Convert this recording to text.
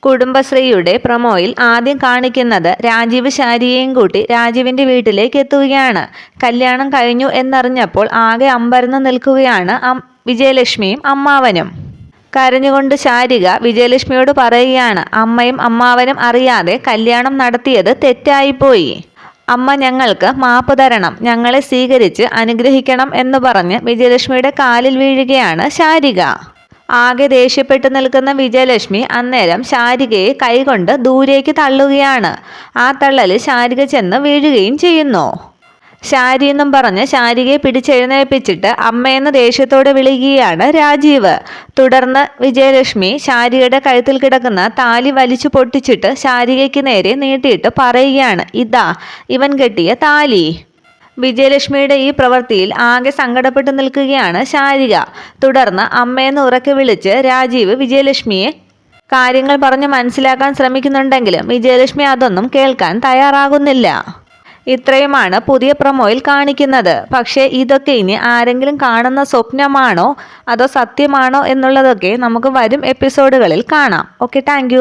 കുടുംബശ്രീയുടെ പ്രൊമോയിൽ ആദ്യം കാണിക്കുന്നത് രാജീവ് ശാരികയും കൂട്ടി രാജീവിന്റെ വീട്ടിലേക്ക് എത്തുകയാണ്. കല്യാണം കഴിഞ്ഞു എന്നറിഞ്ഞപ്പോൾ ആകെ അമ്പരന്ന് നിൽക്കുകയാണ് വിജയലക്ഷ്മിയും അമ്മാവനും. കരഞ്ഞുകൊണ്ട് ശാരിക വിജയലക്ഷ്മിയോട് പറയുകയാണ്, അമ്മയും അമ്മാവനും അറിയാതെ കല്യാണം നടത്തിയത് തെറ്റായിപ്പോയി. അമ്മ ഞങ്ങൾക്ക് മാപ്പ് തരണം, ഞങ്ങളെ സ്വീകരിച്ച് അനുഗ്രഹിക്കണം എന്ന് പറഞ്ഞ് വിജയലക്ഷ്മിയുടെ കാലിൽ വീഴുകയാണ് ശാരിക. ആകെ ദേഷ്യപ്പെട്ടു നിൽക്കുന്ന വിജയലക്ഷ്മി അന്നേരം ശാരികയെ കൈകൊണ്ട് ദൂരേക്ക് തള്ളുകയാണ്. ആ തള്ളലിൽ ശാരിക ചെന്ന് വീഴുകയും ചെയ്യുന്നു. ശാരി എന്നും പറഞ്ഞ് ശാരികയെ പിടിച്ചെഴുന്നേൽപ്പിച്ചിട്ട് അമ്മയെന്ന് ദേഷ്യത്തോടെ വിളിക്കുകയാണ് രാജീവ്. തുടർന്ന് വിജയലക്ഷ്മി ശാരികയുടെ കഴുത്തിൽ കിടക്കുന്ന താലി വലിച്ചു പൊട്ടിച്ചിട്ട് ശാരികയ്ക്ക് നേരെ നീട്ടിയിട്ട് പറയുകയാണ്, ഇതാ ഇവൻ കെട്ടിയ താലി. വിജയലക്ഷ്മിയുടെ ഈ പ്രവൃത്തിയിൽ ആകെ സങ്കടപ്പെട്ടു നിൽക്കുകയാണ് ശാരിക. തുടർന്ന് അമ്മയെന്ന് ഉറക്കെ വിളിച്ച് രാജീവ് വിജയലക്ഷ്മിയെ കാര്യങ്ങൾ പറഞ്ഞ് മനസ്സിലാക്കാൻ ശ്രമിക്കുന്നുണ്ടെങ്കിലും വിജയലക്ഷ്മി അതൊന്നും കേൾക്കാൻ തയ്യാറാകുന്നില്ല. ഇത്രയുമാണ് പുതിയ പ്രൊമോയിൽ കാണിക്കുന്നത്. പക്ഷേ ഇതൊക്കെ ഇനി ആരെങ്കിലും കാണുന്ന സ്വപ്നമാണോ അതോ സത്യമാണോ എന്നുള്ളതൊക്കെ നമുക്ക് വരും എപ്പിസോഡുകളിൽ കാണാം. Okay, thank